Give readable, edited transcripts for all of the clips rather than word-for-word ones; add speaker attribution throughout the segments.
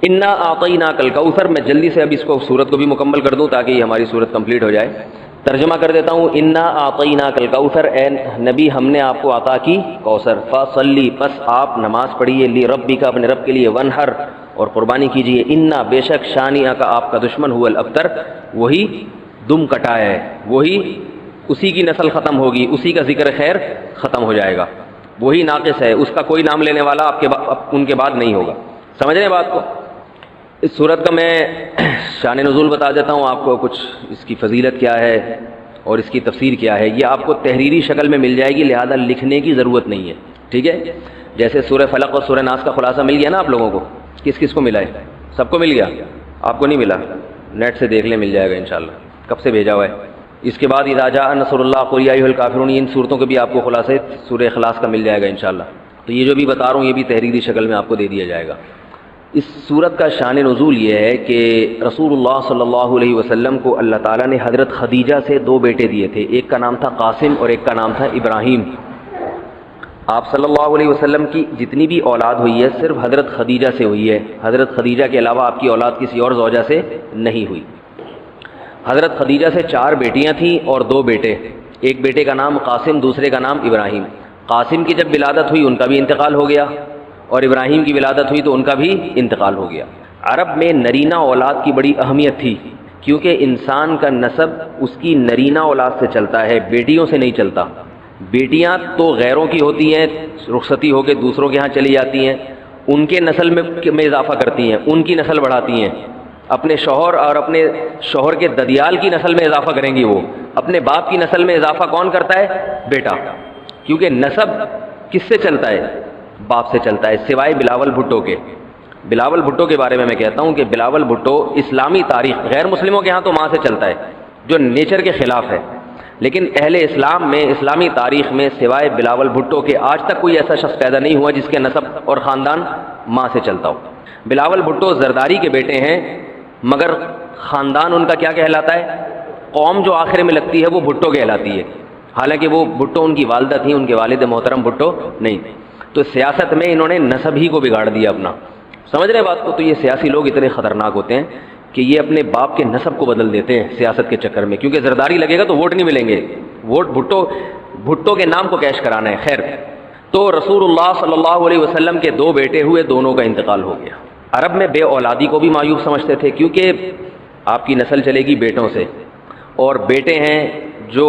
Speaker 1: انا اعطیناک الکوثر، میں جلدی سے اب اس کو سورت کو بھی مکمل کر دوں تاکہ یہ ہماری سورت کمپلیٹ ہو جائے. ترجمہ کر دیتا ہوں. انا اعطیناک الکوثر، اے نبی ہم نے آپ کو عطا کی کوثر. فصلی، پس آپ نماز پڑھیے. لربک، اپنے رب کے لیے. ونحر، اور قربانی کیجیے. انا، بے شک. شانئک، آپ کا دشمن. هو الابتر، وہی دم کٹا ہے، وہی اسی کی نسل ختم ہوگی، اسی کا ذکر خیر ختم ہو جائے گا، وہی ناقص ہے، اس کا کوئی نام لینے والا ان کے بعد نہیں ہوگا. سمجھ رہے ہیں بات کو؟ اس صورت کا میں شان نزول بتا دیتا ہوں آپ کو، کچھ اس کی فضیلت کیا ہے اور اس کی تفسیر کیا ہے. یہ آپ کو تحریری شکل میں مل جائے گی، لہذا لکھنے کی ضرورت نہیں ہے. ٹھیک ہے؟ جیسے سورہ فلق اور سورہ ناس کا خلاصہ مل گیا نا آپ لوگوں کو. کس کس کو ملا ہے؟ سب کو مل گیا؟ آپ کو نہیں ملا؟ نیٹ سے دیکھ لیں، مل جائے گا انشاءاللہ. کب سے بھیجا ہوا ہے؟ اس کے بعد اذا جاء نصر اللہ قل یا ایھا الکافرون، ان صورتوں کے بھی آپ کو خلاصے سورہ اخلاص کا مل جائے گا انشاءاللہ. تو یہ جو بھی بتا رہا ہوں یہ بھی تحریری شکل میں آپ کو دے دیا جائے گا. اس صورت کا شان نزول یہ ہے کہ رسول اللہ صلی اللہ علیہ وسلم کو اللہ تعالیٰ نے حضرت خدیجہ سے 2 بیٹے دیے تھے. ایک کا نام تھا قاسم اور ایک کا نام تھا ابراہیم. آپ صلی اللہ علیہ وسلم کی جتنی بھی اولاد ہوئی ہے صرف حضرت خدیجہ سے ہوئی ہے. حضرت خدیجہ کے علاوہ آپ کی اولاد کسی اور زوجہ سے نہیں ہوئی. حضرت خدیجہ سے 4 بیٹیاں تھیں اور 2 بیٹے. ایک بیٹے کا نام قاسم، دوسرے کا نام ابراہیم. قاسم کی جب ولادت ہوئی ان کا بھی انتقال ہو گیا، اور ابراہیم کی ولادت ہوئی تو ان کا بھی انتقال ہو گیا. عرب میں نرینہ اولاد کی بڑی اہمیت تھی، کیونکہ انسان کا نسب اس کی نرینہ اولاد سے چلتا ہے، بیٹیوں سے نہیں چلتا. بیٹیاں تو غیروں کی ہوتی ہیں، رخصتی ہو کے دوسروں کے ہاں چلی جاتی ہیں، ان کے نسل میں اضافہ کرتی ہیں، ان کی نسل بڑھاتی ہیں. اپنے شوہر اور اپنے شوہر کے ددیال کی نسل میں اضافہ کریں گی. وہ اپنے باپ کی نسل میں اضافہ کون کرتا ہے؟ بیٹا. کیونکہ نسب کس سے چلتا ہے؟ باپ سے چلتا ہے، سوائے بلاول بھٹو کے. بلاول بھٹو کے بارے میں کہتا ہوں کہ بلاول بھٹو اسلامی تاریخ، غیر مسلموں کے ہاں تو ماں سے چلتا ہے جو نیچر کے خلاف ہے، لیکن اہل اسلام میں، اسلامی تاریخ میں سوائے بلاول بھٹو کے آج تک کوئی ایسا شخص پیدا نہیں ہوا جس کے نسب اور خاندان ماں سے چلتا ہو. بلاول بھٹو زرداری کے بیٹے ہیں، مگر خاندان ان کا کیا کہلاتا ہے؟ قوم جو آخر میں لگتی ہے وہ بھٹو کہلاتی ہے، حالانکہ وہ بھٹو ان کی والدہ تھیں، ان کے والد محترم بھٹو نہیں. تو سیاست میں انہوں نے نسب ہی کو بگاڑ دیا اپنا. سمجھ رہے بات کو؟ تو یہ سیاسی لوگ اتنے خطرناک ہوتے ہیں کہ یہ اپنے باپ کے نسب کو بدل دیتے ہیں سیاست کے چکر میں، کیونکہ زرداری لگے گا تو ووٹ نہیں ملیں گے، ووٹ بھٹو کے نام کو کیش کرانا ہے. خیر، تو رسول اللہ صلی اللہ علیہ وسلم کے 2 بیٹے ہوئے، دونوں کا انتقال ہو گیا. عرب میں بے اولادی کو بھی معیوب سمجھتے تھے، کیونکہ آپ کی نسل چلے گی بیٹوں سے، اور بیٹے ہیں جو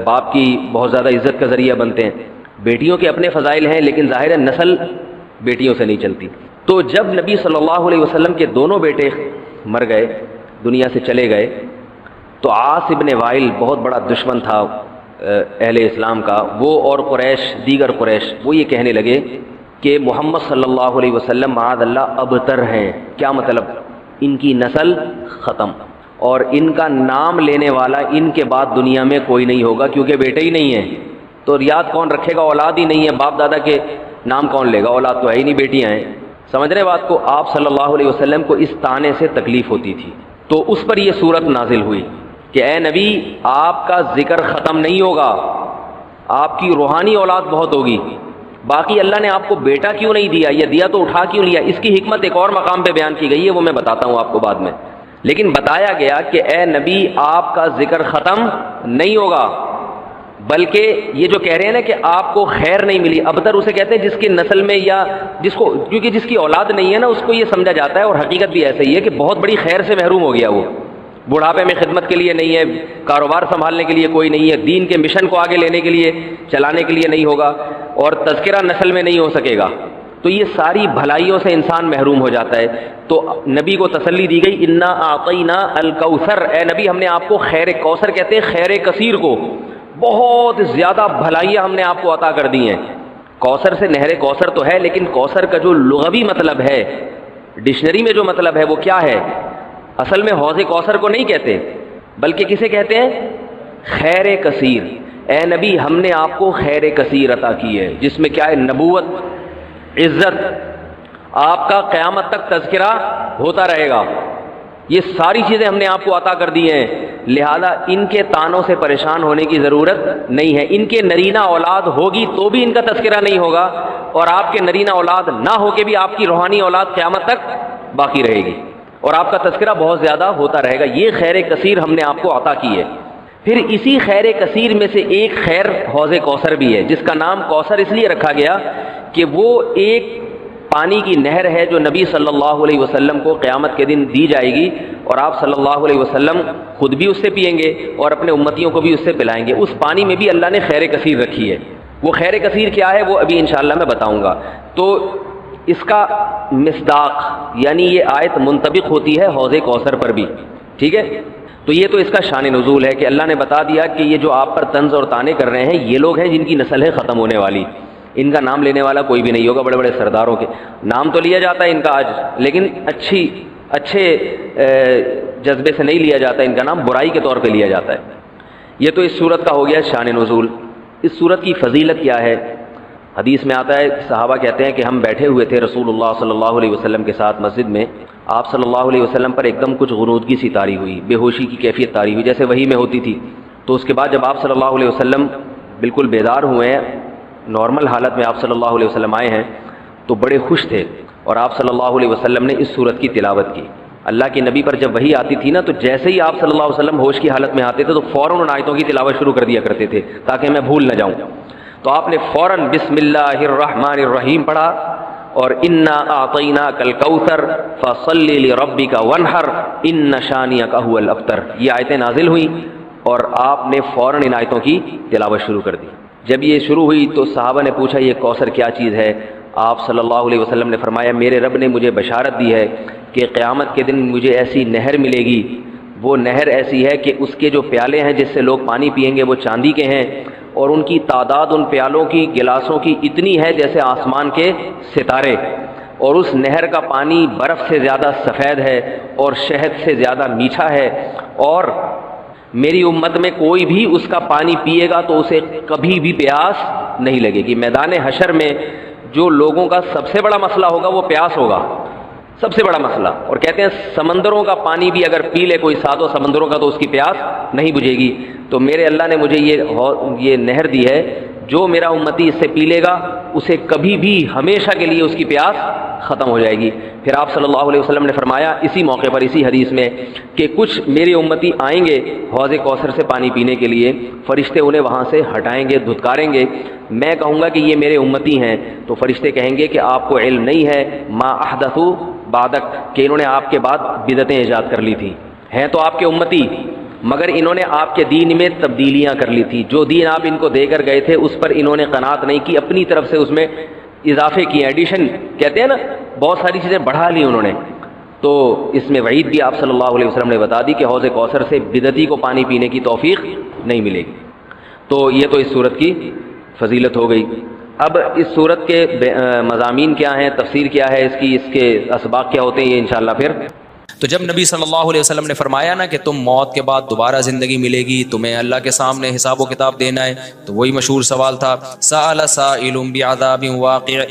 Speaker 1: باپ کی بہت زیادہ عزت کا ذریعہ بنتے ہیں. بیٹیوں کے اپنے فضائل ہیں، لیکن ظاہر ہے نسل بیٹیوں سے نہیں چلتی. تو جب نبی صلی اللہ علیہ وسلم کے دونوں بیٹے مر گئے، دنیا سے چلے گئے، تو عاص ابن وائل بہت بڑا دشمن تھا اہل اسلام کا، وہ اور قریش، دیگر قریش، وہ یہ کہنے لگے کہ محمد صلی اللہ علیہ وسلم معاذ اللہ ابتر ہیں. کیا مطلب؟ ان کی نسل ختم، اور ان کا نام لینے والا ان کے بعد دنیا میں کوئی نہیں ہوگا، کیونکہ بیٹے ہی نہیں ہیں. تو ریاض کون رکھے گا؟ اولاد ہی نہیں ہے، باپ دادا کے نام کون لے گا؟ اولاد تو ہے ہی نہیں، بیٹیاں ہیں. سمجھ رہے بات کو؟ آپ صلی اللہ علیہ وسلم کو اس طعنے سے تکلیف ہوتی تھی، تو اس پر یہ صورت نازل ہوئی کہ اے نبی، آپ کا ذکر ختم نہیں ہوگا، آپ کی روحانی اولاد بہت ہوگی. باقی اللہ نے آپ کو بیٹا کیوں نہیں دیا، یا دیا تو اٹھا کیوں لیا، اس کی حکمت ایک اور مقام پہ بیان کی گئی ہے، وہ میں بتاتا ہوں آپ کو بعد میں. لیکن بتایا گیا کہ اے نبی، آپ کا ذکر ختم نہیں ہوگا، بلکہ یہ جو کہہ رہے ہیں نا کہ آپ کو خیر نہیں ملی، ابتر اسے کہتے ہیں جس کی نسل میں، یا جس کو، کیونکہ جس کی اولاد نہیں ہے نا اس کو یہ سمجھا جاتا ہے، اور حقیقت بھی ایسا ہی ہے کہ بہت بڑی خیر سے محروم ہو گیا. وہ بڑھاپے میں خدمت کے لیے نہیں ہے، کاروبار سنبھالنے کے لیے کوئی نہیں ہے، دین کے مشن کو آگے لینے کے لیے، چلانے کے لیے نہیں ہوگا، اور تذکرہ نسل میں نہیں ہو سکے گا. تو یہ ساری بھلائیوں سے انسان محروم ہو جاتا ہے. تو نبی کو تسلی دی گئی، انا اعطینا الکوثر، اے نبی ہم نے آپ کو خیر کوثر کہتے ہیں خیر کثیر کو، بہت زیادہ بھلائیاں ہم نے آپ کو عطا کر دی ہیں. کوثر سے نہر کوثر تو ہے، لیکن کوثر کا جو لغوی مطلب ہے، ڈکشنری میں جو مطلب ہے وہ کیا ہے؟ اصل میں حوض کوثر کو نہیں کہتے، بلکہ کسے کہتے ہیں؟ خیر کثیر. اے نبی ہم نے آپ کو خیر کثیر عطا کی ہے، جس میں کیا ہے؟ نبوت، عزت، آپ کا قیامت تک تذکرہ ہوتا رہے گا. یہ ساری چیزیں ہم نے آپ کو عطا کر دی ہیں، لہذا ان کے تانوں سے پریشان ہونے کی ضرورت نہیں ہے۔ ان کے نرینہ اولاد ہوگی تو بھی ان کا تذکرہ نہیں ہوگا، اور آپ کے نرینہ اولاد نہ ہو کے بھی آپ کی روحانی اولاد قیامت تک باقی رہے گی، اور آپ کا تذکرہ بہت زیادہ ہوتا رہے گا۔ یہ خیر کثیر ہم نے آپ کو عطا کی ہے۔ پھر اسی خیر کثیر میں سے ایک خیر حوض کوثر بھی ہے، جس کا نام کوثر اس لیے رکھا گیا کہ وہ ایک پانی کی نہر ہے جو نبی صلی اللہ علیہ وسلم کو قیامت کے دن دی جائے گی، اور آپ صلی اللہ علیہ وسلم خود بھی اس سے پئیں گے اور اپنے امتیوں کو بھی اس سے پلائیں گے۔ اس پانی میں بھی اللہ نے خیر کثیر رکھی ہے۔ وہ خیر کثیر کیا ہے وہ ابھی انشاءاللہ میں بتاؤں گا۔ تو اس کا مصداق یعنی یہ آیت منطبق ہوتی ہے حوض کوثر پر بھی، ٹھیک ہے؟ تو یہ تو اس کا شان نزول ہے کہ اللہ نے بتا دیا کہ یہ جو آپ پر طنز اور طعنے کر رہے ہیں یہ لوگ ہیں جن کی نسل ہے ختم ہونے والی، ان کا نام لینے والا کوئی بھی نہیں ہوگا۔ بڑے بڑے سرداروں کے نام تو لیا جاتا ہے ان کا آج، لیکن اچھے جذبے سے نہیں لیا جاتا، ان کا نام برائی کے طور پہ لیا جاتا ہے۔ یہ تو اس صورت کا ہو گیا شان نزول۔ اس صورت کی فضیلت کیا ہے؟ حدیث میں آتا ہے، صحابہ کہتے ہیں کہ ہم بیٹھے ہوئے تھے رسول اللہ صلی اللہ علیہ وسلم کے ساتھ مسجد میں، آپ صلی اللہ علیہ وسلم پر ایک دم کچھ غنودگی سی طاری ہوئی، بے ہوشی کی کیفیت طاری ہوئی جیسے وحی میں ہوتی تھی۔ تو اس کے بعد جب آپ صلی اللہ علیہ وسلم بالکل بیدار ہوئے ہیں، نارمل حالت میں آپ صلی اللہ علیہ وسلم آئے ہیں، تو بڑے خوش تھے، اور آپ صلی اللہ علیہ وسلم نے اس صورت کی تلاوت کی۔ اللہ کے نبی پر جب وحی آتی تھی نا، تو جیسے ہی آپ صلی اللہ علیہ وسلم ہوش کی حالت میں آتے تھے تو فوراً ان آیتوں کی تلاوت شروع کر دیا کرتے تھے تاکہ میں بھول نہ جاؤں۔ تو آپ نے فوراً بسم اللہ الرحمن الرحیم پڑھا، اور انا اعطیناک الکوثر فصلی لربک وانحر ان شانئک هو الابتر، یہ آیتیں نازل ہوئیں اور آپ نے فوراً ان آیتوں کی تلاوت شروع کر دی۔ جب یہ شروع ہوئی تو صحابہ نے پوچھا یہ کوثر کیا چیز ہے؟ آپ صلی اللہ علیہ وسلم نے فرمایا میرے رب نے مجھے بشارت دی ہے کہ قیامت کے دن مجھے ایسی نہر ملے گی، وہ نہر ایسی ہے کہ اس کے جو پیالے ہیں جس سے لوگ پانی پئیں گے وہ چاندی کے ہیں، اور ان کی تعداد ان پیالوں کی گلاسوں کی اتنی ہے جیسے آسمان کے ستارے، اور اس نہر کا پانی برف سے زیادہ سفید ہے اور شہد سے زیادہ میٹھا ہے، اور میری امت میں کوئی بھی اس کا پانی پیے گا تو اسے کبھی بھی پیاس نہیں لگے گی۔ میدان حشر میں جو لوگوں کا سب سے بڑا مسئلہ ہوگا وہ پیاس ہوگا، سب سے بڑا مسئلہ، اور کہتے ہیں سمندروں کا پانی بھی اگر پی لے کوئی ساتوں سمندروں کا تو اس کی پیاس نہیں بجھے گی۔ تو میرے اللہ نے مجھے یہ نہر دی ہے، جو میرا امتی اس سے پی لے گا اسے کبھی بھی ہمیشہ کے لیے اس کی پیاس ختم ہو جائے گی۔ پھر آپ صلی اللہ علیہ وسلم نے فرمایا اسی موقع پر اسی حدیث میں کہ کچھ میرے امتی آئیں گے حوض کوثر سے پانی پینے کے لیے، فرشتے انہیں وہاں سے ہٹائیں گے، دھتکاریں گے، میں کہوں گا کہ یہ میرے امتی ہیں، تو فرشتے کہیں گے کہ آپ کو علم نہیں ہے ما احدثوا بعدک، کہ انہوں نے آپ کے بعد بدعتیں ایجاد کر لی تھی، ہیں تو آپ کے امتی مگر انہوں نے آپ کے دین میں تبدیلیاں کر لی تھی، جو دین آپ ان کو دے کر گئے تھے اس پر انہوں نے قناعت نہیں کی، اپنی طرف سے اس میں اضافے کیے، ایڈیشن کہتے ہیں نا، بہت ساری چیزیں بڑھا لی انہوں نے۔ تو اس میں وعید بھی آپ صلی اللہ علیہ وسلم نے بتا دی کہ حوض کوثر سے بدعتی کو پانی پینے کی توفیق نہیں ملے گی۔ تو یہ تو اس صورت کی فضیلت ہو گئی۔ اب اس صورت کے مضامین کیا ہیں، تفسیر کیا ہے اس کی، اس کے اسباق کیا ہوتے ہیں، یہ انشاءاللہ پھر۔
Speaker 2: تو جب نبی صلی اللہ علیہ وسلم نے فرمایا نا کہ تم موت کے بعد دوبارہ زندگی ملے گی، تمہیں اللہ کے سامنے حساب و کتاب دینا ہے، تو وہی مشہور سوال تھا سأل سائل بعذاب واقع۔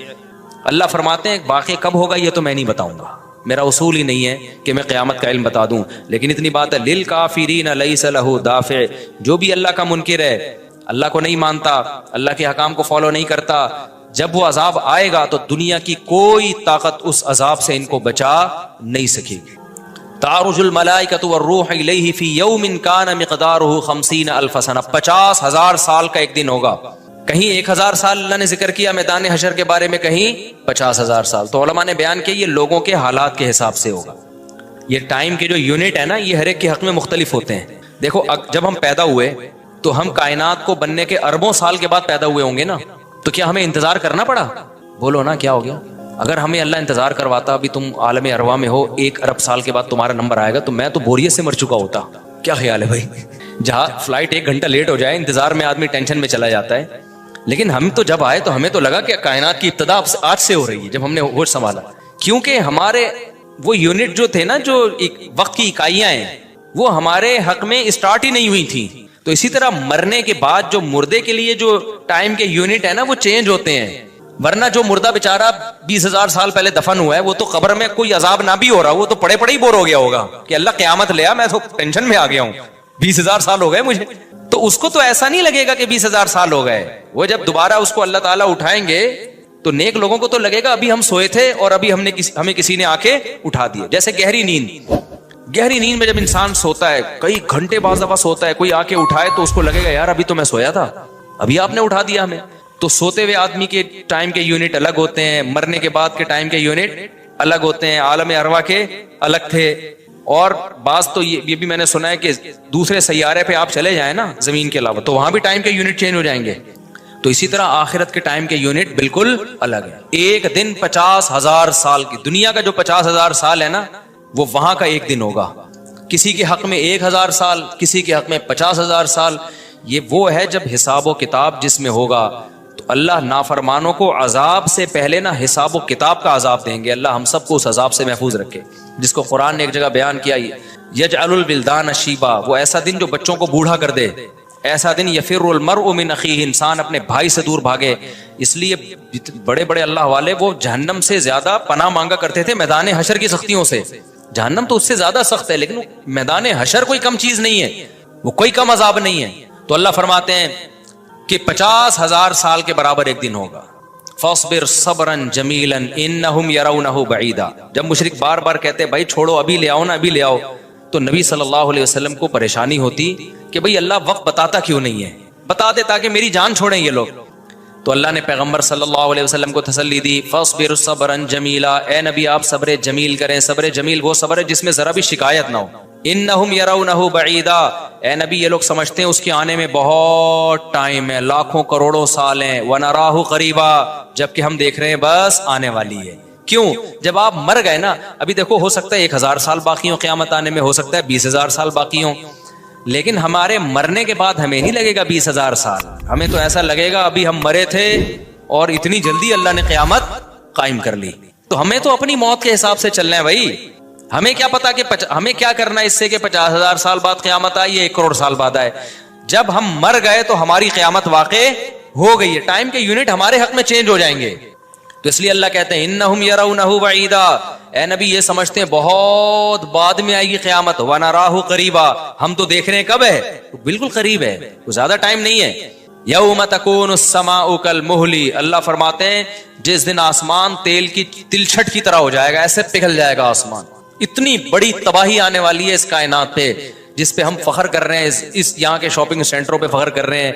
Speaker 2: اللہ فرماتے ہیں واقع کب ہوگا یہ تو میں نہیں بتاؤں گا، میرا اصول ہی نہیں ہے کہ میں قیامت کا علم بتا دوں، لیکن اتنی بات ہے للکافرین لیس لہ دافع، جو بھی اللہ کا منکر ہے، اللہ کو نہیں مانتا، اللہ کے حکام کو فالو نہیں کرتا، جب وہ عذاب آئے گا تو دنیا کی کوئی طاقت اس عذاب سے ان کو بچا نہیں سکے گی۔ تعرج الملائکۃ والروح الیہ فی یوم کان مقدارہ 50,000 سنہ، 50,000 سال کا ایک دن ہوگا۔ کہیں 1,000 سال اللہ نے ذکر کیا میدان حشر کے بارے میں، کہیں 50,000 سال۔ تو علماء نے بیان کیا یہ لوگوں کے حالات کے حساب سے ہوگا۔ یہ ٹائم کے جو یونٹ ہے نا یہ ہر ایک کے حق میں مختلف ہوتے ہیں۔ دیکھو جب ہم پیدا ہوئے تو ہم کائنات کو بننے کے اربوں سال کے بعد پیدا ہوئے ہوں گے نا، تو کیا ہمیں انتظار کرنا پڑا؟ بولو نا کیا ہو گیا؟ اگر ہمیں اللہ انتظار کرواتا ابھی تم عالم ارواح میں ہو 1 ارب سال کے بعد تمہارا نمبر آئے گا، تو میں تو بوریت سے مر چکا ہوتا۔ کیا خیال ہے بھائی؟ جہاں فلائٹ 1 گھنٹہ لیٹ ہو جائے انتظار میں آدمی ٹینشن میں چلا جاتا ہے، لیکن ہم تو جب آئے تو ہمیں تو لگا کہ کائنات کی ابتدا آج سے ہو رہی ہے جب ہم نے ہوش سنبھالا، کیونکہ ہمارے وہ یونٹ جو تھے نا، جو وقت کی اکائیاں ہیں، وہ ہمارے حق میں اسٹارٹ ہی نہیں ہوئی تھی۔ تو اسی طرح مرنے کے بعد جو مردے کے لیے جو ٹائم کے یونٹ ہے نا وہ چینج ہوتے ہیں۔ ورنہ جو مردہ بیچارہ 20,000 سال پہلے دفن ہوا ہے وہ تو قبر میں کوئی عذاب نہ بھی ہو رہا, وہ تو پڑے پڑے ہی بور ہو گیا ہوگا کہ اللہ قیامت لے آ, میں تو ٹینشن میں آ گیا ہوں, 20,000 سال ہو گئے مجھے. تو اس کو تو ایسا نہیں لگے گا کہ 20,000 سال ہو گئے. وہ جب دوبارہ اس کو اللہ تعالیٰ اٹھائیں گے تو نیک لوگوں کو تو لگے گا ابھی ہم سوئے تھے اور ابھی ہمیں کسی نے آ کے اٹھا دیا. جیسے گہری نیند میں جب انسان سوتا ہے, کئی گھنٹے بعض دفعہ سوتا ہے, کوئی آ کے اٹھائے تو اس کو لگے گا یار ابھی تو میں سویا تھا, ابھی آپ نے اٹھا دیا ہمیں. تو سوتے ہوئے آدمی کے ٹائم کے یونٹ الگ ہوتے ہیں, مرنے کے بعد کے ٹائم کے یونٹ الگ ہوتے ہیں, عالم ارواح کے الگ تھے. اور بعض تو یہ بھی میں نے سنا ہے کہ دوسرے سیارے پہ آپ چلے جائیں نا زمین کے علاوہ تو وہاں بھی ٹائم کے یونٹ چینج ہو جائیں گے. تو اسی طرح آخرت کے ٹائم کے یونٹ بالکل الگ ہے. ایک دن 50,000 سال کی, دنیا کا جو 50,000 سال ہے نا وہ وہاں کا ایک دن ہوگا. کسی کے حق میں 1,000 سال, کسی کے حق میں 50,000 سال. یہ وہ ہے جب حساب و کتاب جس میں ہوگا. تو اللہ نافرمانوں کو عذاب سے پہلے نا حساب و کتاب کا عذاب دیں گے. اللہ ہم سب کو اس عذاب سے محفوظ رکھے, جس کو قرآن نے ایک جگہ بیان کیا, یجعل الولدان شیبا, وہ ایسا دن جو بچوں کو بوڑھا کر دے. ایسا دن یفر المرء من اخیہ, انسان اپنے بھائی سے دور بھاگے. اس لیے بڑے بڑے اللہ والے وہ جہنم سے زیادہ پناہ مانگا کرتے تھے میدان حشر کی سختیوں سے. جہنم تو اس سے زیادہ سخت ہے, لیکن میدان حشر کوئی کم چیز نہیں ہے, وہ کوئی کم عذاب نہیں ہے. تو اللہ فرماتے ہیں کہ 50,000 سال کے برابر ایک دن ہوگا. فاصبر صبرا جمیلا انہم یرونہ بعیدا. جب مشرک بار بار کہتے بھائی چھوڑو, ابھی لے آؤ نا, ابھی لے آؤ, تو نبی صلی اللہ علیہ وسلم کو پریشانی ہوتی کہ بھئی اللہ وقت بتاتا کیوں نہیں ہے, بتا دے تاکہ میری جان چھوڑیں یہ لوگ. تو اللہ نے پیغمبر صلی اللہ علیہ وسلم کو تسلی دی, فاصبر صبرا جمیلا, اے نبی آپ صبر جمیل کریں. صبر جمیل وہ صبر ہے جس میں ذرا بھی شکایت نہ ہو. انہم یرونہ بعیدا, اے نبی یہ لوگ سمجھتے ہیں اس کے آنے میں بہت ٹائم ہے, لاکھوں کروڑوں سال ہیں. ونراہ قریبا, جبکہ ہم دیکھ رہے ہیں بس آنے والی ہے. کیوں؟ جب آپ مر گئے نا, ابھی دیکھو ہو سکتا ہے 1,000 سال باقی ہوں قیامت آنے میں, ہو سکتا ہے 20,000 سال باقی ہوں, لیکن ہمارے مرنے کے بعد ہمیں نہیں لگے گا 20,000 سال. ہمیں تو ایسا لگے گا ابھی ہم مرے تھے اور اتنی جلدی اللہ نے قیامت قائم کر لی. تو ہمیں تو اپنی موت کے حساب سے چلنا ہے بھائی. ہمیں کیا پتا کہ ہمیں کیا کرنا ہے اس سے کہ 50,000 سال بعد قیامت آئی یا 1 کروڑ سال بعد آئے. جب ہم مر گئے تو ہماری قیامت واقع ہو گئی ہے, ٹائم کے یونٹ ہمارے حق میں چینج ہو جائیں گے. تو اس لیے اللہ کہتے ہیں انہم یرونہ بعیدا, اے نبی یہ سمجھتے ہیں بہت بعد میں آئے گی قیامت. ونراہ قریبا, ہم تو دیکھ رہے ہیں کب ہے, بالکل قریب ہے, زیادہ ٹائم نہیں ہے. یوم تکون السماء کالمہل, اللہ فرماتے ہیں جس دن آسمان تیل کی تلچھٹ کی طرح ہو جائے گا, ایسے پگھل جائے گا آسمان. اتنی بڑی تباہی آنے والی ہے اس کائنات پہ جس پہ ہم فخر کر رہے ہیں, اس یہاں کے شاپنگ سینٹروں پہ فخر کر رہے ہیں.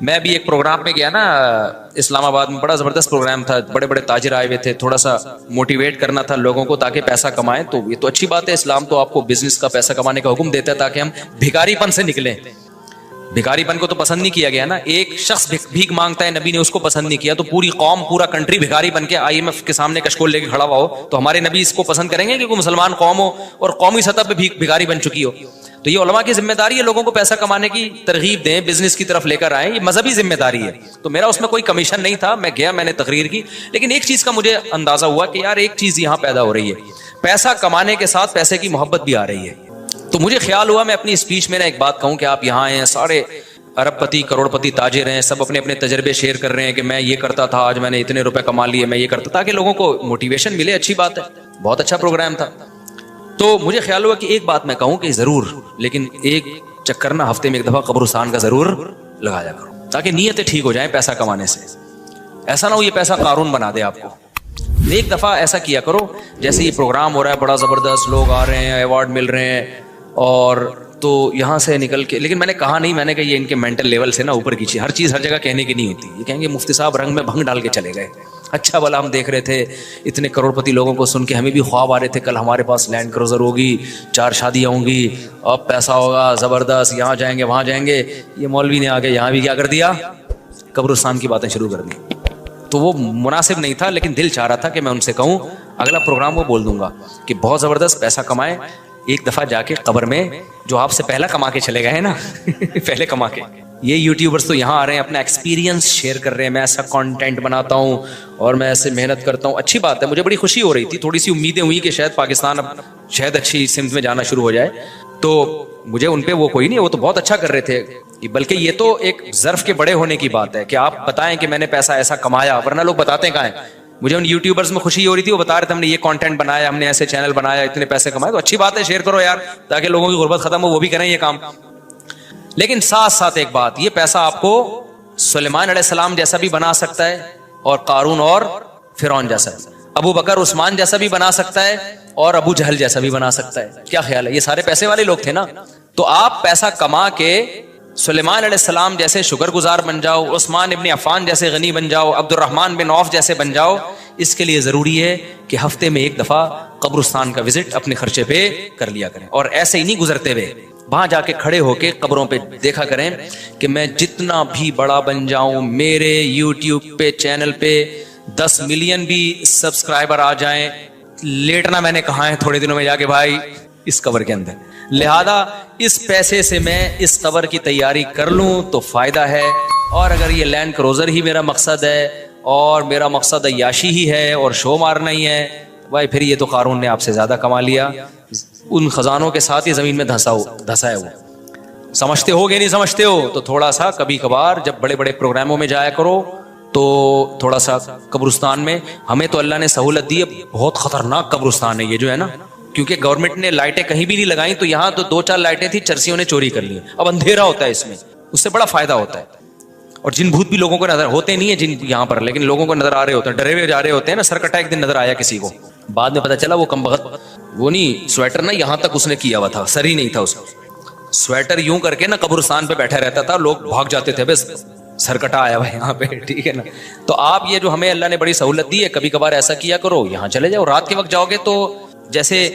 Speaker 2: میں بھی ایک پروگرام میں گیا نا اسلام آباد میں, بڑا زبردست پروگرام تھا, بڑے بڑے تاجر آئے ہوئے تھے, تھوڑا سا موٹیویٹ کرنا تھا لوگوں کو تاکہ پیسہ کمائیں. تو یہ تو اچھی بات ہے, اسلام تو آپ کو بزنس کا پیسہ کمانے کا حکم دیتا ہے تاکہ ہم بھکاری پن سے نکلیں. بھکاری پن کو تو پسند نہیں کیا گیا نا, ایک شخص بھیک مانگتا ہے, نبی نے اس کو پسند نہیں کیا, تو پوری قوم پورا کنٹری بھکاری بن کے IMF کے سامنے کشکول لے کے کھڑا ہوا ہو, تو ہمارے نبی اس کو پسند کریں گے کہ کوئی مسلمان قوم ہو اور قومی سطح پہ بھکاری بن چکی ہو. تو یہ علماء کی ذمہ داری ہے لوگوں کو پیسہ کمانے کی ترغیب دیں, بزنس کی طرف لے کر آئیں, یہ مذہبی ذمہ داری ہے. تو میرا اس میں کوئی کمیشن نہیں تھا, میں گیا, میں نے تقریر کی, لیکن ایک چیز کا مجھے اندازہ ہوا کہ یار ایک چیز یہاں پیدا ہو رہی ہے, پیسہ کمانے کے ساتھ پیسے کی محبت بھی آ رہی ہے. تو مجھے خیال ہوا میں اپنی اسپیچ میں ایک بات کہوں کہ آپ یہاں آئے ہیں, سارے ارب پتی کروڑ پتی تاجر ہیں, سب اپنے اپنے تجربے شیئر کر رہے ہیں کہ میں یہ کرتا تھا, آج میں نے اتنے روپے کما لیے, میں یہ کرتا, تاکہ لوگوں کو موٹیویشن ملے. اچھی بات ہے, بہت اچھا پروگرام تھا. تو مجھے خیال ہوا کہ ایک بات میں کہوں کہ ضرور, لیکن ایک چکر نا ہفتے میں ایک دفعہ قبرستان کا ضرور لگایا کرو تاکہ نیتیں ٹھیک ہو جائیں پیسہ کمانے سے. ایسا نہ ہو یہ پیسہ قارون بنا دے آپ کو. ایک دفعہ ایسا کیا کرو, جیسے یہ پروگرام ہو رہا ہے بڑا زبردست, لوگ آ رہے ہیں, ایوارڈ مل رہے ہیں, اور تو یہاں سے نکل کے, لیکن میں نے کہا نہیں, میں نے کہا یہ ان کے مینٹل لیول سے نا اوپر کی چیز, ہر چیز ہر جگہ کہنے کی نہیں ہوتی. یہ کہیں گے مفتی صاحب رنگ میں بھنگ ڈال کے چلے گئے, اچھا بھلا ہم دیکھ رہے تھے اتنے کروڑ پتی لوگوں کو سن کے ہمیں بھی خواب آ رہے تھے, کل ہمارے پاس لینڈ کروزر ہوگی, 4 شادیاں ہوں گی, اب پیسہ ہوگا زبردست, یہاں جائیں گے وہاں جائیں گے. یہ مولوی نے آگے یہاں بھی کیا کر دیا, قبرستان کی باتیں شروع کر دی. تو وہ مناسب نہیں تھا, لیکن دل چاہ رہا تھا کہ میں ان سے کہوں اگلا پروگرام وہ بول دوں گا کہ بہت زبردست پیسہ کمائیں, ایک دفعہ جا کے قبر میں جو آپ سے پہلا کما کے چلے گئے ہیں نا پہلے کما کے, یہ یوٹیوبرز تو یہاں آ رہے ہیں اپنا ایکسپیرینس شیئر کر رہے ہیں, میں ایسا کانٹینٹ بناتا ہوں اور میں ایسے محنت کرتا ہوں. اچھی بات ہے, مجھے بڑی خوشی ہو رہی تھی, تھوڑی سی امیدیں ہوئی کہ شاید پاکستان اب شاید اچھی سمت میں جانا شروع ہو جائے. تو مجھے ان پہ وہ کوئی نہیں, وہ تو بہت اچھا کر رہے تھے, بلکہ یہ تو ایک ظرف کے بڑے ہونے کی بات ہے کہ آپ بتائیں کہ میں نے پیسہ ایسا کمایا, ورنہ لوگ بتاتے ہیں کہاں ہیں. مجھے ان یوٹیوبرز میں خوشی ہو رہی تھی, وہ بتا رہے تھے ہم نے یہ کانٹینٹ بنایا, ہم نے ایسے چینل بنایا, اتنے پیسے کمائے. تو اچھی بات ہے, شیئر کرو یار تاکہ لوگوں کی غربت ختم ہو, وہ بھی کریں یہ کام. لیکن ساتھ ساتھ ایک بات, یہ پیسہ آپ کو سلیمان علیہ السلام جیسا بھی بنا سکتا ہے, اور قارون اور فرعون جیسا, ابو بکر عثمان جیسا بھی بنا سکتا ہے, اور ابو جہل جیسا بھی بنا سکتا ہے. کیا خیال ہے؟ یہ سارے پیسے والے لوگ تھے نا. تو آپ پیسہ کما کے سلیمان علیہ السلام جیسے شکر گزار بن جاؤ, عثمان ابن عفان جیسے غنی بن جاؤ, عبد الرحمن بن عوف جیسے بن جاؤ. اس کے لیے ضروری ہے کہ ہفتے میں ایک دفعہ قبرستان کا وزٹ اپنے خرچے پہ کر لیا کریں, اور ایسے ہی نہیں گزرتے ہوئے وہاں جا کے کھڑے ہو کے قبروں پہ دیکھا کریں کہ میں جتنا بھی بڑا بن جاؤں, میرے یوٹیوب پہ چینل پہ 10 ملین بھی سبسکرائبر آ جائیں, لیٹنا میں نے کہا ہے تھوڑے دنوں میں جا کے بھائی اس قبر کے اندر. لہذا اس پیسے سے میں اس قبر کی تیاری کر لوں تو فائدہ ہے. اور اگر یہ لینڈ کروزر ہی میرا مقصد ہے اور میرا مقصد عیاشی ہی ہے اور شو مارنا ہی ہے, بھائی پھر یہ تو قارون نے آپ سے زیادہ کما لیا. ان خزانوں کے ساتھ ہی زمین میں دھسا ہے وہ. سمجھتے ہو گے نہیں سمجھتے ہو تو تھوڑا سا کبھی کبھار جب بڑے بڑے پروگراموں میں جایا کرو تو تھوڑا سا قبرستان میں. ہمیں تو اللہ نے سہولت دی ہے, بہت خطرناک قبرستان ہے یہ جو ہے نا, کیونکہ گورنمنٹ نے لائٹیں کہیں بھی نہیں لگائیں, تو یہاں تو 2-4 لائٹیں تھی, چرسیوں نے چوری کر لی. اب اندھیرا ہوتا ہے اس میں, اس سے بڑا فائدہ ہوتا ہے. اور جن بھوت بھی لوگوں کو نظر ہوتے نہیں ہیں جن یہاں پر, لیکن لوگوں کو نظر آ رہے ہوتے ہیں, ڈرے ہوئے جا رہے ہوتے ہیں نا. سر کٹا ایک دن نظر آیا کسی کو, بعد میں پتا چلا وہ کمبخت وہ نہیں سویٹر نا یہاں تک اس نے کیا ہوا تھا, سر ہی نہیں تھا اس کا. سویٹر یوں کر کے نا قبرستان پہ بیٹھا رہتا تھا, لوگ بھاگ جاتے تھے, بس سر کٹا آیا ہوا یہاں پہ, ٹھیک ہے نا. تو آپ یہ جو ہمیں اللہ نے بڑی سہولت دی ہے, کبھی کبھار ایسا کیا کرو, یہاں چلے جاؤ. رات کے وقت جاؤ گے تو جیسے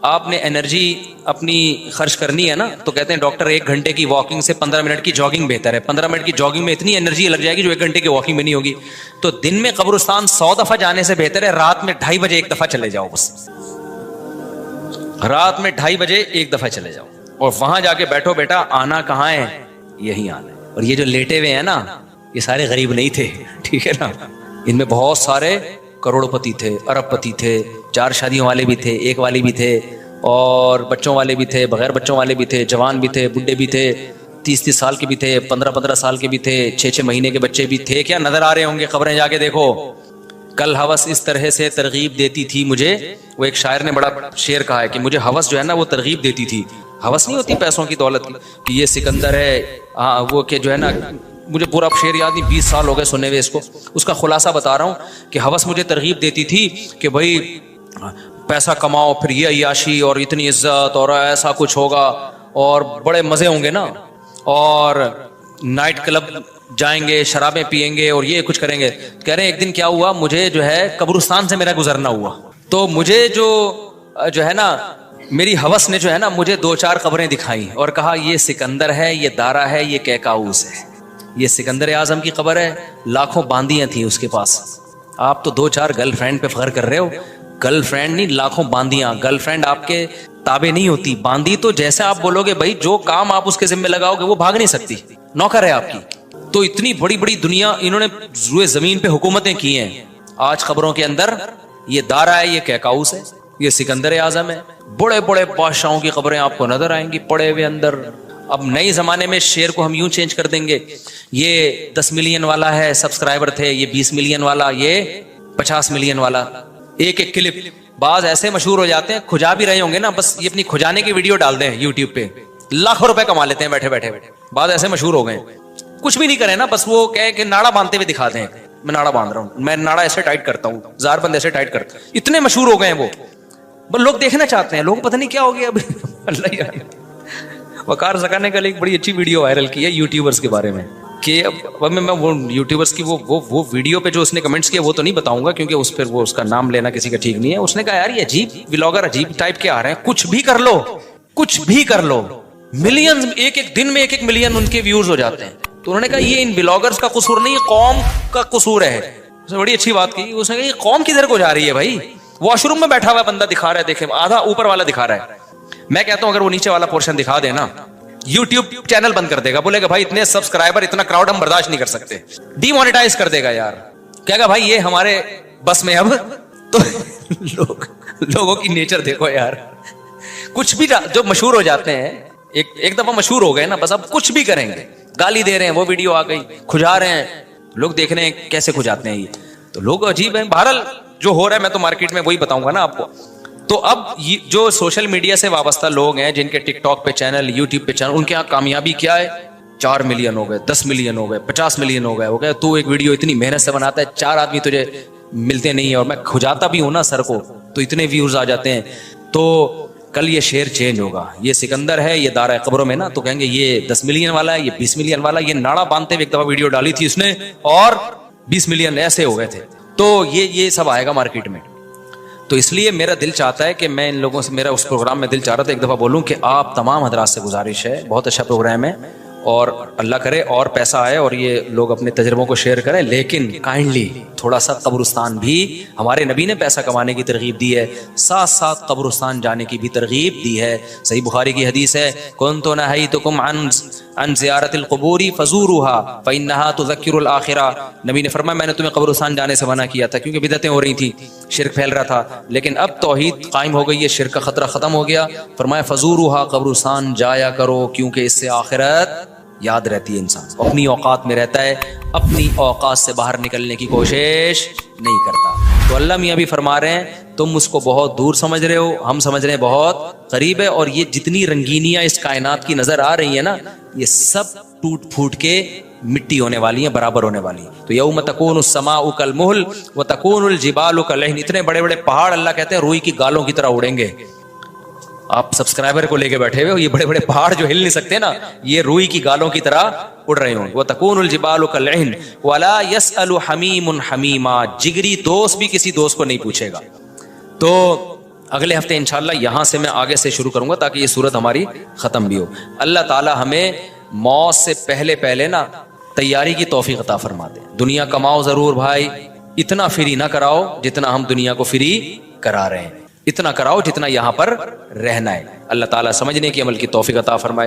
Speaker 2: آپ نے انرجی اپنی خرچ کرنی ہے نا, تو کہتے ہیں ڈاکٹر 1 گھنٹے کی واکنگ سے 15 منٹ کی جاگنگ بہتر ہے. 15 منٹ کی جاگنگ میں اتنی انرجی لگ جائے گی جو 1 گھنٹے کی واکنگ میں نہیں ہوگی. تو دن میں قبرستان 100 دفعہ جانے سے بہتر ہے رات میں 2:30 بجے 1 دفعہ چلے جاؤ. بس رات میں 2:30 بجے 1 دفعہ چلے جاؤ, اور وہاں جا کے بیٹھو. بیٹا آنا کہاں ہے؟ یہی آنا ہے. اور یہ جو لیٹے ہوئے ہیں نا, یہ سارے غریب نہیں تھے, ٹھیک ہے نا. ان میں بہت سارے کروڑ پتی تھے, ارب پتی تھے, 4 شادیوں والے بھی تھے, 1 والی بھی تھے, اور بچوں والے بھی تھے, بغیر بچوں والے بھی تھے, جوان بھی تھے, بڈھے بھی تھے, 30-30 سال کے بھی تھے, 15-15 سال کے بھی تھے, 6-6 مہینے کے بچے بھی تھے. کیا نظر آ رہے ہوں گے قبریں جا کے دیکھو. کل ہوس اس طرح سے ترغیب دیتی تھی مجھے. وہ ایک شاعر نے بڑا شعر کہا ہے کہ مجھے ہوس جو ہے نا وہ ترغیب دیتی تھی. ہوس نہیں ہوتی پیسوں کی دولت کی کہ یہ سکندر ہے, وہ کہ جو ہے نا, مجھے پورا شعر یاد نہیں, 20 سال ہو گئے سنے ہوئے اس کو. اس کا خلاصہ بتا رہا ہوں کہ ہوس مجھے ترغیب دیتی تھی کہ بھائی پیسہ کماؤ, پھر یہ عیاشی اور اتنی عزت اور ایسا کچھ ہوگا اور بڑے مزے ہوں گے نا, اور نائٹ کلب جائیں گے, شرابیں پیئیں گے اور یہ کچھ کریں گے. کہہ رہے ہیں ایک دن کیا ہوا, مجھے جو ہے قبرستان سے میرا گزرنا ہوا, تو مجھے جو ہے نا میری ہوس نے جو ہے نا مجھے 2-4 قبریں دکھائیں اور کہا یہ سکندر ہے, یہ دارا ہے, یہ کیکاؤس ہے. یہ سکندر اعظم کی قبر ہے, لاکھوں باندیاں تھیں اس کے پاس. آپ تو 2-4 گرل فرینڈ پہ فخر کر رہے ہو. گرل فرینڈ نہیں, لاکھوں باندیاں. گرل فرینڈ آپ کے تابع نہیں ہوتی, باندی تو جیسے آپ بولو گے بھائی جو کام آپ اس کے ذمہ لگاؤ گے وہ بھاگ نہیں سکتی, نوکر ہے آپ کی. تو اتنی بڑی بڑی دنیا انہوں نے روئے زمین پہ حکومتیں کی ہیں. آج خبروں کے اندر یہ دارا ہے, یہ کیکاؤس ہے, یہ سکندر اعظم ہے. بڑے بڑے بادشاہوں کی خبریں آپ کو نظر آئیں گی پڑے ہوئے اندر. اب نئے زمانے میں شعر کو ہم یوں چینج کر دیں گے, یہ 10 ملین والا ہے سبسکرائبر تھے, یہ 20 ملین والا, یہ 50 ملین والا. ایک کلپ بعض ایسے مشہور ہو جاتے ہیں, کھجا بھی رہے ہوں گے نا, بس یہ اپنی کھجانے کی ویڈیو ڈال دیں یوٹیوب پہ, لاکھوں روپے کما لیتے ہیں بیٹھے بیٹھے. بعض ایسے مشہور ہو گئے, کچھ بھی نہیں کرے نا, بس وہ کہے کہ ناڑا باندھتے ہوئے دکھا دیں, میں ناڑا باندھ رہا ہوں, میں ناڑا ایسے ٹائٹ کرتا ہوں, زار بند ایسے ٹائٹ کرتا ہوں. اتنے مشہور ہو گئے ہیں وہ, بس لوگ دیکھنا چاہتے ہیں. لوگ پتہ نہیں کیا ہو گیا اب. اللہ یار, وقار زکا نے کل ایک بڑی اچھی ویڈیو وائرل کی ہے یوٹیوبرز کے بارے میں, کہ اب میں وہ یوٹیوبرز کی وہ ویڈیو پہ جو اس نے کمنٹس کیے وہ تو نہیں بتاؤں گا کیونکہ اس پہ وہ اس کا نام لینا کسی کا ٹھیک نہیں ہے. اس نے کہا یار یہ عجیب ولاگر عجیب ٹائپ کے آ رہے ہیں, کچھ بھی کر لو, کچھ بھی کر لو, ملین ایک دن میں 1 ملین ان کے ویوز ہو جاتے ہیں. تو انہوں نے کہا یہ ان بلاگرز کا قصور نہیں, یہ قوم کا قصور ہے. اس نے بڑی اچھی بات کی, اس نے کہا یہ قوم کدھر کو جا رہی ہے بھائی. واش روم میں بیٹھا ہوا بندہ دکھا رہا ہے, دیکھیں آدھا اوپر والا دکھا رہا ہے. میں کہتا ہوں اگر وہ نیچے والا پورشن دکھا دے نا, یوٹیوب چینل بند کر دے گا, بولے گا بھائی اتنے سبسکرائبر اتنا کراؤڈ ہم برداشت نہیں کر سکتے, ڈی مونیٹائز کر دے گا یار. کہے گا بھائی یہ ہمارے بس میں اب. تو لوگوں کی نیچر دیکھو یار, کچھ بھی جو مشہور ہو جاتے ہیں ایک دفعہ مشہور ہو گئے نا بس اب کچھ بھی کریں گے. گالی دے رہے ہیں وہ ویڈیو آ گئی, کھجا رہے ہیں لوگ, دیکھ رہے ہیں کیسے کھجاتے ہیں یہ, تو لوگ عجیب ہیں. بہرحال جو ہو رہا ہے میں تو مارکیٹ میں وہی بتاؤں گا نا آپ کو. تو اب جو سوشل میڈیا سے وابستہ لوگ ہیں جن کے ٹک ٹاک پہ چینل, یوٹیوب پہ چینل, ان کے یہاں کامیابی کیا ہے؟ 4 ملین ہو گئے, 10 ملین ہو گئے, 50 ملین ہو گئے. تو ایک ویڈیو اتنی محنت سے بناتا ہے, 4 آدمی تجھے ملتے نہیں ہیں, اور میں کھجاتا بھی ہوں نا سر کو تو اتنے ویوز آ جاتے ہیں. تو کل یہ شعر چینج ہوگا. یہ سکندر ہے, یہ دارہ قبروں میں نا, تو کہیں گے یہ 10 ملین والا ہے, یہ 20 ملین والا. یہ ناڑا باندھتے ہوئے ایک دفعہ ویڈیو ڈالی تھی اس نے اور 20 ملین ایسے ہو گئے تھے. تو یہ سب آئے گا مارکیٹ میں. تو اس لیے میرا دل چاہتا ہے کہ میں ان لوگوں سے, میرا اس پروگرام میں دل چاہ رہا تھا ایک دفعہ بولوں کہ آپ تمام حضرات سے گزارش ہے, بہت اچھا پروگرام ہے اور اللہ کرے اور پیسہ آئے اور یہ لوگ اپنے تجربوں کو شیئر کریں, لیکن کائنڈلی تھوڑا سا قبرستان بھی, ہمارے نبی نے پیسہ کمانے کی ترغیب دی ہے, ساتھ ساتھ قبرستان جانے کی بھی ترغیب دی ہے. صحیح بخاری کی حدیث ہے, كنت نهيتكم عن زیارت القبور فزوروها فإنها تذکر الآخرہ. نبی نے فرمایا میں نے تمہیں قبرستان جانے سے منع کیا تھا کیونکہ بدعتیں ہو رہی تھیں, شرک پھیل رہا تھا, لیکن اب توحید قائم ہو گئی ہے, شرک کا خطرہ ختم ہو گیا. فرمایا فزوروها, قبرستان جایا کرو کیونکہ اس سے آخرت یاد رہتی ہے. انسان اپنی اوقات میں رہتا ہے, اپنی اوقات سے باہر نکلنے کی کوشش نہیں کرتا. تو اللہ میاں بھی فرما رہے ہیں تم اس کو بہت دور سمجھ رہے ہو, ہم سمجھ رہے ہیں بہت قریب ہے. اور یہ جتنی رنگینیاں اس کائنات کی نظر آ رہی ہیں نا, یہ سب ٹوٹ پھوٹ کے مٹی ہونے والی ہیں, برابر ہونے والی ہیں. تو یوم تکون السماء کالمہل وتکون الجبال کالعہن. اتنے بڑے بڑے پہاڑ اللہ کہتے ہیں روئی کی گالوں کی طرح اڑیں گے. آپ سبسکرائبر کو لے کے بیٹھے ہوئے ہو, یہ بڑے بڑے پہاڑ جو ہل نہیں سکتے نا, یہ روئی کی گالوں کی طرح اڑ رہے ہوں. وتکون الجبال کالعہن ولا يسأل حمیم حمیما. جگری دوست بھی کسی دوست کو نہیں پوچھے گا. تو اگلے ہفتے انشاءاللہ یہاں سے میں آگے سے شروع کروں گا تاکہ یہ صورت ہماری ختم بھی ہو. اللہ تعالی ہمیں موت سے پہلے نا تیاری کی توفیق عطا فرما دے. دنیا کماؤ ضرور بھائی, اتنا فری نہ کراؤ جتنا ہم دنیا کو فری کرا رہے ہیں, اتنا کراؤ جتنا یہاں پر رہنا ہے. اللہ تعالیٰ سمجھنے کی عمل کی توفیق عطا فرمائے.